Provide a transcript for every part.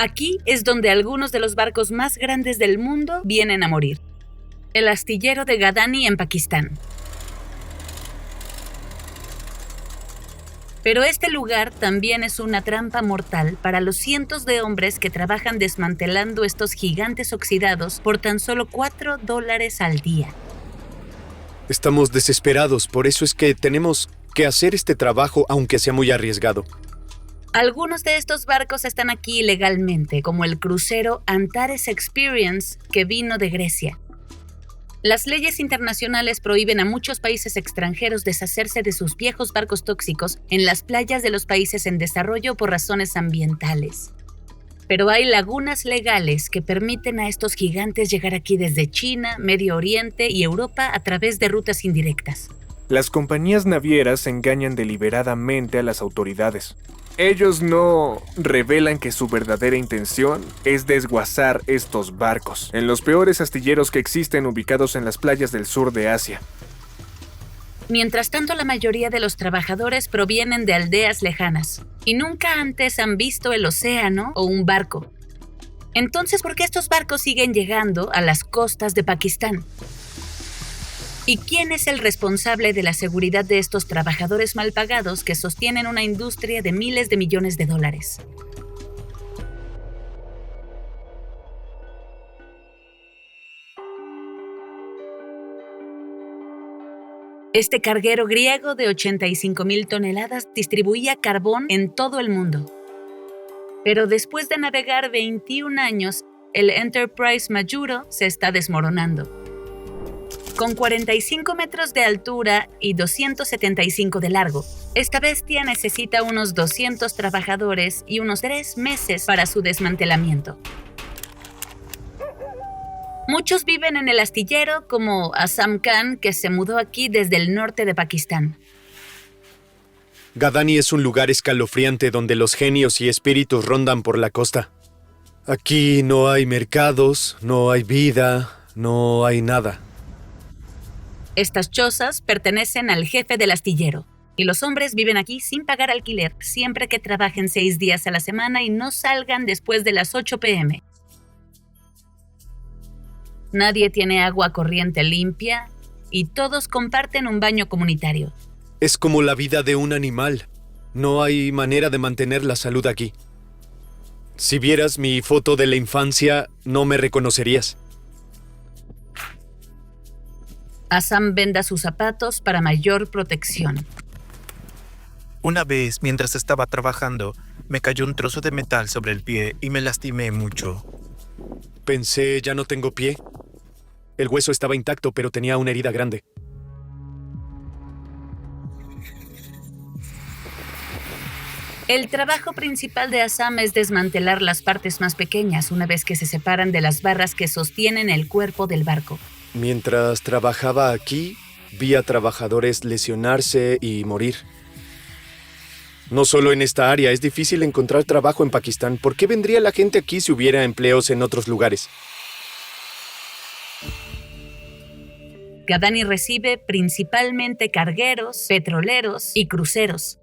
Aquí es donde algunos de los barcos más grandes del mundo vienen a morir. El astillero de Gadani en Pakistán. Pero este lugar también es una trampa mortal para los cientos de hombres que trabajan desmantelando estos gigantes oxidados por tan solo $4 al día. Estamos desesperados, por eso es que tenemos que hacer este trabajo aunque sea muy arriesgado. Algunos de estos barcos están aquí ilegalmente, como el crucero Antares Experience, que vino de Grecia. Las leyes internacionales prohíben a muchos países extranjeros deshacerse de sus viejos barcos tóxicos en las playas de los países en desarrollo por razones ambientales. Pero hay lagunas legales que permiten a estos gigantes llegar aquí desde China, Medio Oriente y Europa a través de rutas indirectas. Las compañías navieras engañan deliberadamente a las autoridades. Ellos no revelan que su verdadera intención es desguazar estos barcos en los peores astilleros que existen ubicados en las playas del sur de Asia. Mientras tanto, la mayoría de los trabajadores provienen de aldeas lejanas y nunca antes han visto el océano o un barco. Entonces, ¿por qué estos barcos siguen llegando a las costas de Pakistán? ¿Y quién es el responsable de la seguridad de estos trabajadores mal pagados que sostienen una industria de miles de millones de dólares? Este carguero griego de 85,000 toneladas distribuía carbón en todo el mundo. Pero después de navegar 21 años, el Enterprise Majuro se está desmoronando. Con 45 metros de altura y 275 de largo, esta bestia necesita unos 200 trabajadores y unos 3 meses para su desmantelamiento. Muchos viven en el astillero, como Azam Khan, que se mudó aquí desde el norte de Pakistán. Gadani es un lugar escalofriante donde los genios y espíritus rondan por la costa. Aquí no hay mercados, no hay vida, no hay nada. Estas chozas pertenecen al jefe del astillero, y los hombres viven aquí sin pagar alquiler siempre que trabajen 6 días a la semana y no salgan después de las 8 p.m. Nadie tiene agua corriente limpia y todos comparten un baño comunitario. Es como la vida de un animal. No hay manera de mantener la salud aquí. Si vieras mi foto de la infancia, no me reconocerías. Azam venda sus zapatos para mayor protección. Una vez, mientras estaba trabajando, me cayó un trozo de metal sobre el pie y me lastimé mucho. Pensé, ya no tengo pie. El hueso estaba intacto, pero tenía una herida grande. El trabajo principal de Azam es desmantelar las partes más pequeñas una vez que se separan de las barras que sostienen el cuerpo del barco. Mientras trabajaba aquí, vi a trabajadores lesionarse y morir. No solo en esta área, es difícil encontrar trabajo en Pakistán. ¿Por qué vendría la gente aquí si hubiera empleos en otros lugares? Gadani recibe principalmente cargueros, petroleros y cruceros.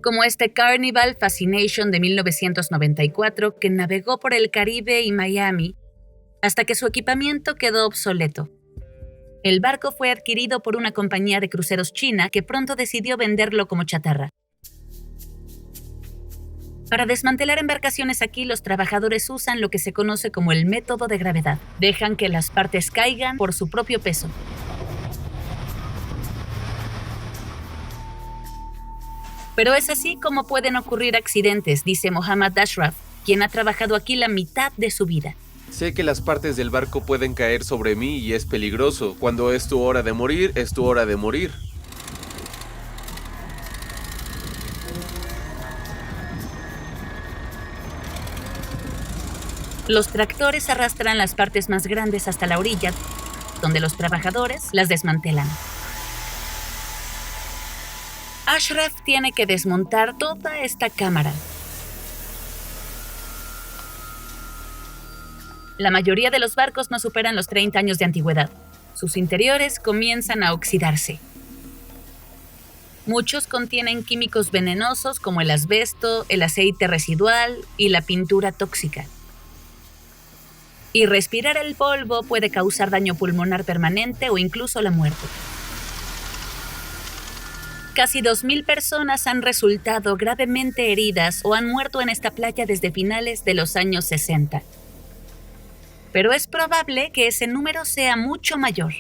Como este Carnival Fascination de 1994 que navegó por el Caribe y Miami hasta que su equipamiento quedó obsoleto. El barco fue adquirido por una compañía de cruceros china que pronto decidió venderlo como chatarra. Para desmantelar embarcaciones aquí, los trabajadores usan lo que se conoce como el método de gravedad. Dejan que las partes caigan por su propio peso. Pero es así como pueden ocurrir accidentes, dice Mohammad Ashraf, quien ha trabajado aquí la mitad de su vida. Sé que las partes del barco pueden caer sobre mí y es peligroso. Cuando es tu hora de morir, es tu hora de morir. Los tractores arrastran las partes más grandes hasta la orilla, donde los trabajadores las desmantelan. Ashraf tiene que desmontar toda esta cámara. La mayoría de los barcos no superan los 30 años de antigüedad. Sus interiores comienzan a oxidarse. Muchos contienen químicos venenosos como el asbesto, el aceite residual y la pintura tóxica. Y respirar el polvo puede causar daño pulmonar permanente o incluso la muerte. Casi 2.000 personas han resultado gravemente heridas o han muerto en esta playa desde finales de los años 60. Pero es probable que ese número sea mucho mayor.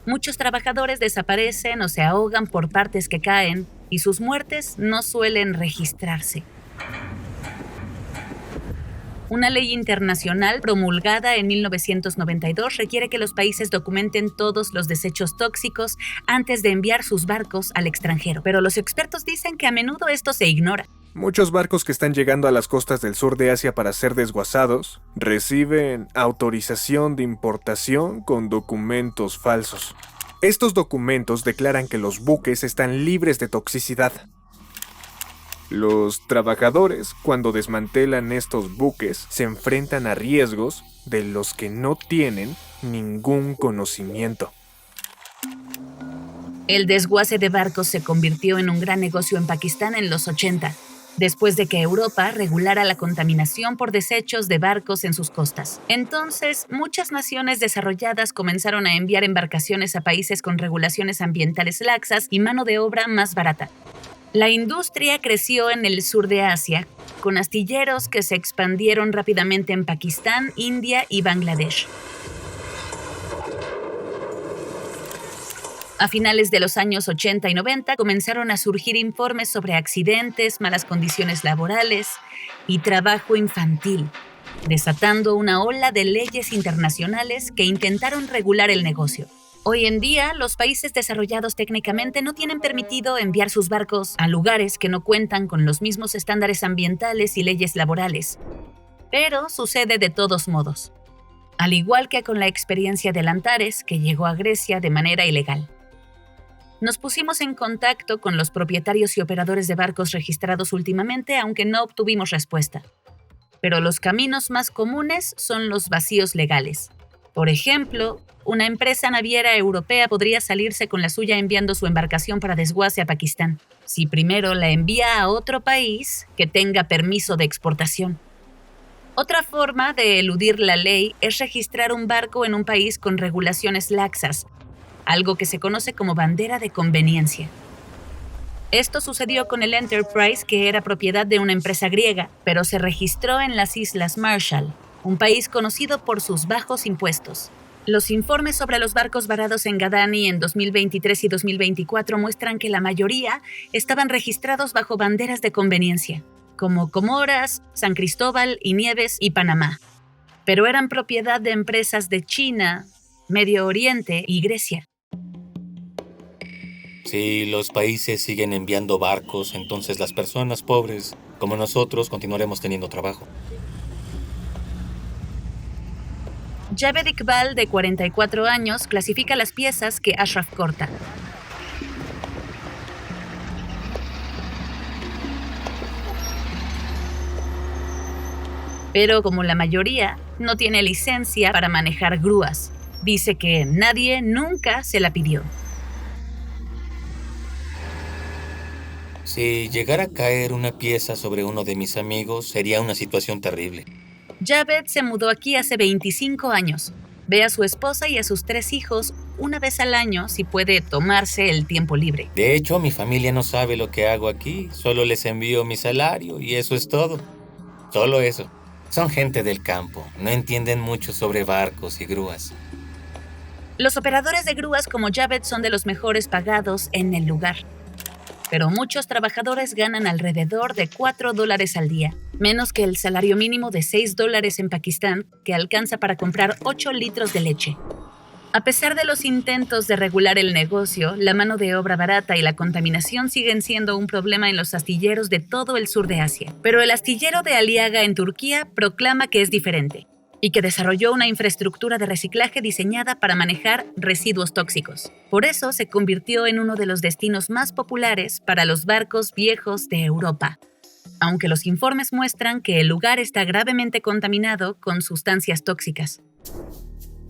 Muchos trabajadores desaparecen o se ahogan por partes que caen y sus muertes no suelen registrarse. Una ley internacional promulgada en 1992 requiere que los países documenten todos los desechos tóxicos antes de enviar sus barcos al extranjero, pero los expertos dicen que a menudo esto se ignora. Muchos barcos que están llegando a las costas del sur de Asia para ser desguazados reciben autorización de importación con documentos falsos. Estos documentos declaran que los buques están libres de toxicidad. Los trabajadores, cuando desmantelan estos buques, se enfrentan a riesgos de los que no tienen ningún conocimiento. El desguace de barcos se convirtió en un gran negocio en Pakistán en los 80, después de que Europa regulara la contaminación por desechos de barcos en sus costas. Entonces, muchas naciones desarrolladas comenzaron a enviar embarcaciones a países con regulaciones ambientales laxas y mano de obra más barata. La industria creció en el sur de Asia, con astilleros que se expandieron rápidamente en Pakistán, India y Bangladesh. A finales de los años 80 y 90 comenzaron a surgir informes sobre accidentes, malas condiciones laborales y trabajo infantil, desatando una ola de leyes internacionales que intentaron regular el negocio. Hoy en día, los países desarrollados técnicamente no tienen permitido enviar sus barcos a lugares que no cuentan con los mismos estándares ambientales y leyes laborales. Pero sucede de todos modos, al igual que con la experiencia del Antares, que llegó a Grecia de manera ilegal. Nos pusimos en contacto con los propietarios y operadores de barcos registrados últimamente, aunque no obtuvimos respuesta. Pero los caminos más comunes son los vacíos legales. Por ejemplo, una empresa naviera europea podría salirse con la suya enviando su embarcación para desguace a Pakistán, si primero la envía a otro país que tenga permiso de exportación. Otra forma de eludir la ley es registrar un barco en un país con regulaciones laxas, algo que se conoce como bandera de conveniencia. Esto sucedió con el Enterprise, que era propiedad de una empresa griega, pero se registró en las Islas Marshall, un país conocido por sus bajos impuestos. Los informes sobre los barcos varados en Gadani en 2023 y 2024 muestran que la mayoría estaban registrados bajo banderas de conveniencia, como Comoras, San Cristóbal y Nieves y Panamá, pero eran propiedad de empresas de China, Medio Oriente y Grecia. Si los países siguen enviando barcos, entonces las personas pobres, como nosotros, continuaremos teniendo trabajo. Javed Iqbal, de 44 años, clasifica las piezas que Ashraf corta. Pero como la mayoría, no tiene licencia para manejar grúas. Dice que nadie nunca se la pidió. Si llegara a caer una pieza sobre uno de mis amigos, sería una situación terrible. Javed se mudó aquí hace 25 años. Ve a su esposa y a sus 3 hijos una vez al año si puede tomarse el tiempo libre. De hecho, mi familia no sabe lo que hago aquí. Solo les envío mi salario y eso es todo. Solo eso. Son gente del campo. No entienden mucho sobre barcos y grúas. Los operadores de grúas como Javed son de los mejores pagados en el lugar. Pero muchos trabajadores ganan alrededor de $4 al día, menos que el salario mínimo de $6 en Pakistán, que alcanza para comprar 8 litros de leche. A pesar de los intentos de regular el negocio, la mano de obra barata y la contaminación siguen siendo un problema en los astilleros de todo el sur de Asia. Pero el astillero de Aliaga en Turquía proclama que es diferente y que desarrolló una infraestructura de reciclaje diseñada para manejar residuos tóxicos. Por eso se convirtió en uno de los destinos más populares para los barcos viejos de Europa, aunque los informes muestran que el lugar está gravemente contaminado con sustancias tóxicas.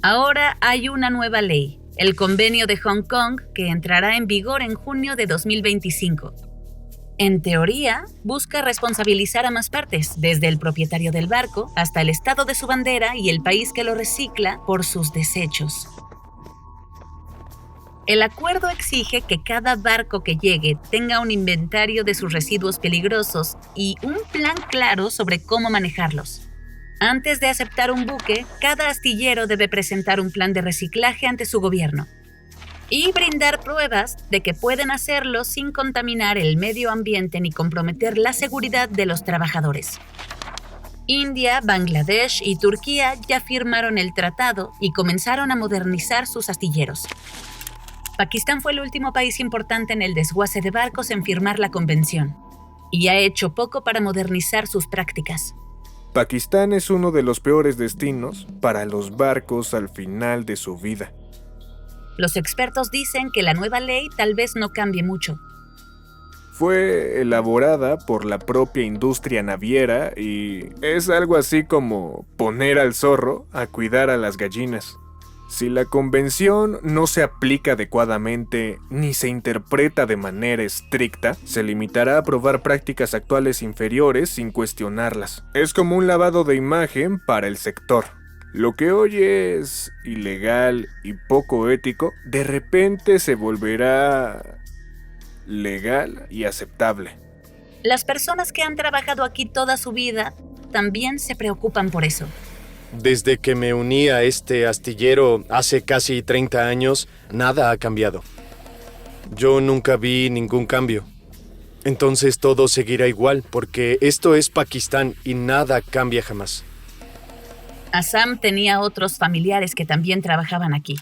Ahora hay una nueva ley, el Convenio de Hong Kong, que entrará en vigor en junio de 2025. En teoría, busca responsabilizar a más partes, desde el propietario del barco hasta el estado de su bandera y el país que lo recicla por sus desechos. El acuerdo exige que cada barco que llegue tenga un inventario de sus residuos peligrosos y un plan claro sobre cómo manejarlos. Antes de aceptar un buque, cada astillero debe presentar un plan de reciclaje ante su gobierno y brindar pruebas de que pueden hacerlo sin contaminar el medio ambiente ni comprometer la seguridad de los trabajadores. India, Bangladesh y Turquía ya firmaron el tratado y comenzaron a modernizar sus astilleros. Pakistán fue el último país importante en el desguace de barcos en firmar la convención y ha hecho poco para modernizar sus prácticas. Pakistán es uno de los peores destinos para los barcos al final de su vida. Los expertos dicen que la nueva ley tal vez no cambie mucho. Fue elaborada por la propia industria naviera y es algo así como poner al zorro a cuidar a las gallinas. Si la convención no se aplica adecuadamente ni se interpreta de manera estricta, se limitará a probar prácticas actuales inferiores sin cuestionarlas. Es como un lavado de imagen para el sector. Lo que hoy es ilegal y poco ético, de repente se volverá legal y aceptable. Las personas que han trabajado aquí toda su vida también se preocupan por eso. Desde que me uní a este astillero hace casi 30 años, nada ha cambiado. Yo nunca vi ningún cambio. Entonces todo seguirá igual, porque esto es Pakistán y nada cambia jamás. Assam tenía otros familiares que también trabajaban aquí.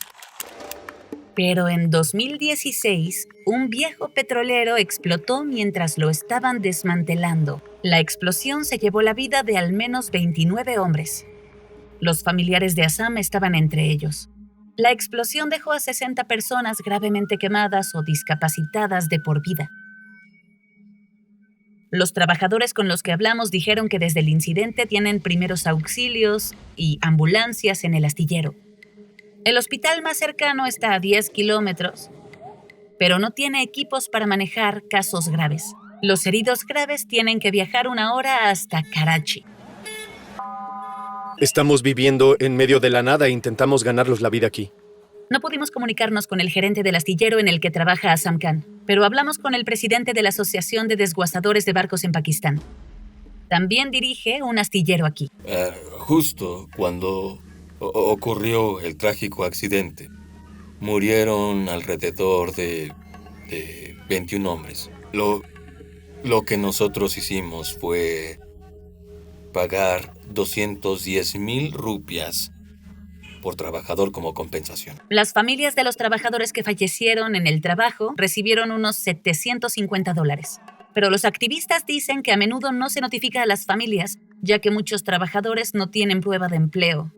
Pero en 2016, un viejo petrolero explotó mientras lo estaban desmantelando. La explosión se llevó la vida de al menos 29 hombres. Los familiares de Assam estaban entre ellos. La explosión dejó a 60 personas gravemente quemadas o discapacitadas de por vida. Los trabajadores con los que hablamos dijeron que desde el incidente tienen primeros auxilios y ambulancias en el astillero. El hospital más cercano está a 10 kilómetros, pero no tiene equipos para manejar casos graves. Los heridos graves tienen que viajar 1 hora hasta Karachi. Estamos viviendo en medio de la nada e intentamos ganarnos la vida aquí. No pudimos comunicarnos con el gerente del astillero en el que trabaja Assam Khan, pero hablamos con el presidente de la Asociación de Desguazadores de Barcos en Pakistán. También dirige un astillero aquí. Justo cuando ocurrió el trágico accidente, murieron alrededor de 21 hombres. Lo que nosotros hicimos fue pagar 210,000 rupias por trabajador como compensación. Las familias de los trabajadores que fallecieron en el trabajo recibieron unos $750. Pero los activistas dicen que a menudo no se notifica a las familias, ya que muchos trabajadores no tienen prueba de empleo.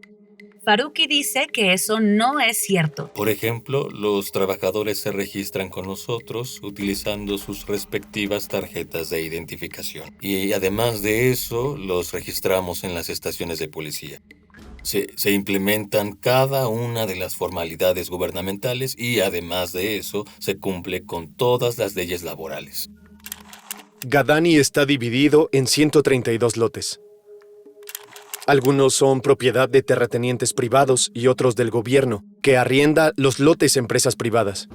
Faruqi dice que eso no es cierto. Por ejemplo, los trabajadores se registran con nosotros utilizando sus respectivas tarjetas de identificación. Y además de eso, los registramos en las estaciones de policía. Se implementan cada una de las formalidades gubernamentales y además de eso, se cumple con todas las leyes laborales. Gadani está dividido en 132 lotes. Algunos son propiedad de terratenientes privados y otros del gobierno, que arrienda los lotes a empresas privadas.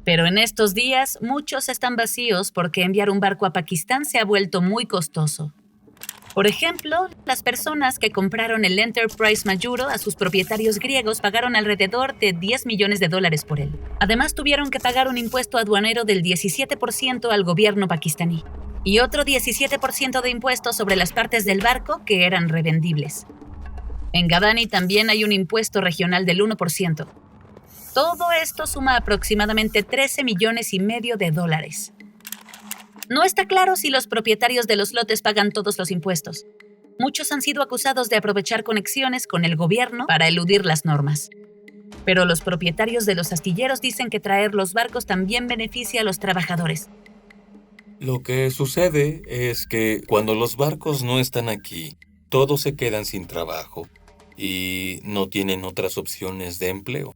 Pero en estos días, muchos están vacíos porque enviar un barco a Pakistán se ha vuelto muy costoso. Por ejemplo, las personas que compraron el Enterprise Majuro a sus propietarios griegos pagaron alrededor de $10 millones por él. Además, tuvieron que pagar un impuesto aduanero del 17% al gobierno pakistaní y otro 17% de impuestos sobre las partes del barco que eran revendibles. En Gadani también hay un impuesto regional del 1%. Todo esto suma aproximadamente $13,5 millones. No está claro si los propietarios de los lotes pagan todos los impuestos. Muchos han sido acusados de aprovechar conexiones con el gobierno para eludir las normas. Pero los propietarios de los astilleros dicen que traer los barcos también beneficia a los trabajadores. Lo que sucede es que cuando los barcos no están aquí, todos se quedan sin trabajo y no tienen otras opciones de empleo.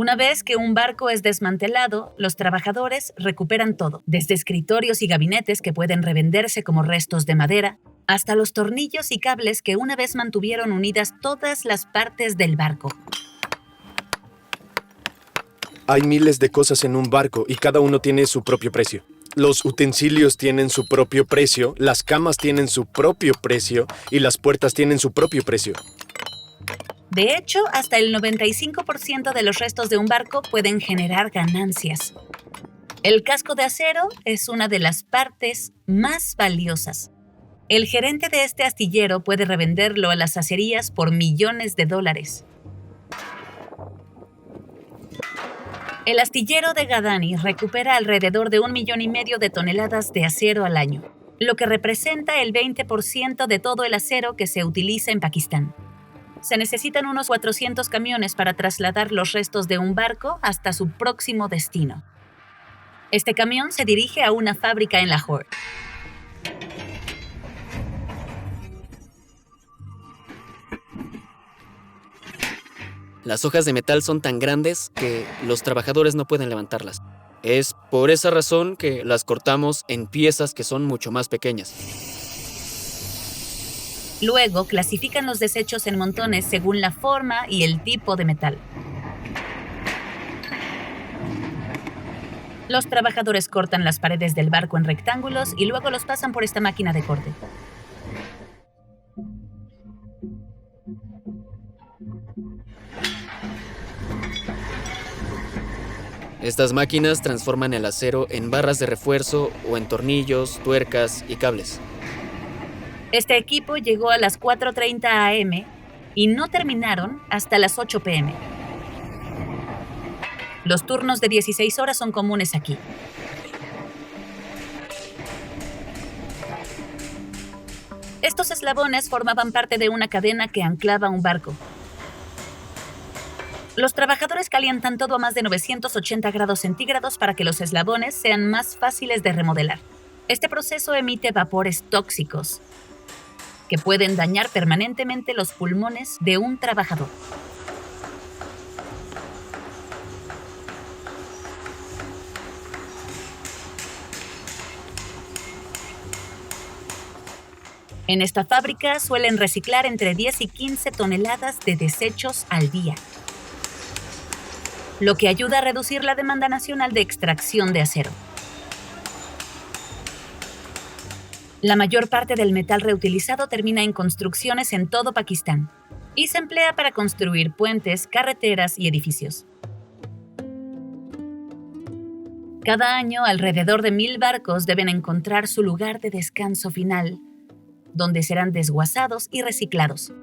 Una vez que un barco es desmantelado, los trabajadores recuperan todo, desde escritorios y gabinetes que pueden revenderse como restos de madera, hasta los tornillos y cables que una vez mantuvieron unidas todas las partes del barco. Hay miles de cosas en un barco y cada uno tiene su propio precio. Los utensilios tienen su propio precio, las camas tienen su propio precio y las puertas tienen su propio precio. De hecho, hasta el 95% de los restos de un barco pueden generar ganancias. El casco de acero es una de las partes más valiosas. El gerente de este astillero puede revenderlo a las acerías por millones de dólares. El astillero de Gadani recupera alrededor de 1,5 millones de toneladas de acero al año, lo que representa el 20% de todo el acero que se utiliza en Pakistán. Se necesitan unos 400 camiones para trasladar los restos de un barco hasta su próximo destino. Este camión se dirige a una fábrica en Lahore. Las hojas de metal son tan grandes que los trabajadores no pueden levantarlas. Es por esa razón que las cortamos en piezas que son mucho más pequeñas. Luego clasifican los desechos en montones según la forma y el tipo de metal. Los trabajadores cortan las paredes del barco en rectángulos y luego los pasan por esta máquina de corte. Estas máquinas transforman el acero en barras de refuerzo o en tornillos, tuercas y cables. Este equipo llegó a las 4:30 a.m. y no terminaron hasta las 8 p.m. Los turnos de 16 horas son comunes aquí. Estos eslabones formaban parte de una cadena que anclaba un barco. Los trabajadores calientan todo a más de 980 grados centígrados para que los eslabones sean más fáciles de remodelar. Este proceso emite vapores tóxicos que pueden dañar permanentemente los pulmones de un trabajador. En esta fábrica suelen reciclar entre 10 y 15 toneladas de desechos al día, lo que ayuda a reducir la demanda nacional de extracción de acero. La mayor parte del metal reutilizado termina en construcciones en todo Pakistán y se emplea para construir puentes, carreteras y edificios. Cada año, alrededor de 1,000 barcos deben encontrar su lugar de descanso final, donde serán desguazados y reciclados.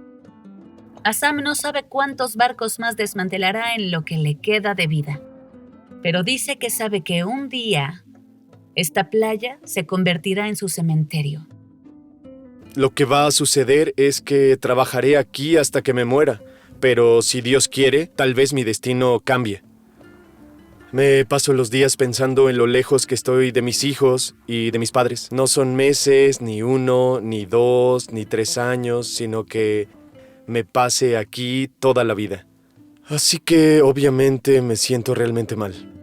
Assam no sabe cuántos barcos más desmantelará en lo que le queda de vida, pero dice que sabe que un día esta playa se convertirá en su cementerio. Lo que va a suceder es que trabajaré aquí hasta que me muera, pero si Dios quiere, tal vez mi destino cambie. Me paso los días pensando en lo lejos que estoy de mis hijos y de mis padres. No son meses, ni 1, ni 2, ni 3 años, sino que me pase aquí toda la vida. Así que obviamente me siento realmente mal.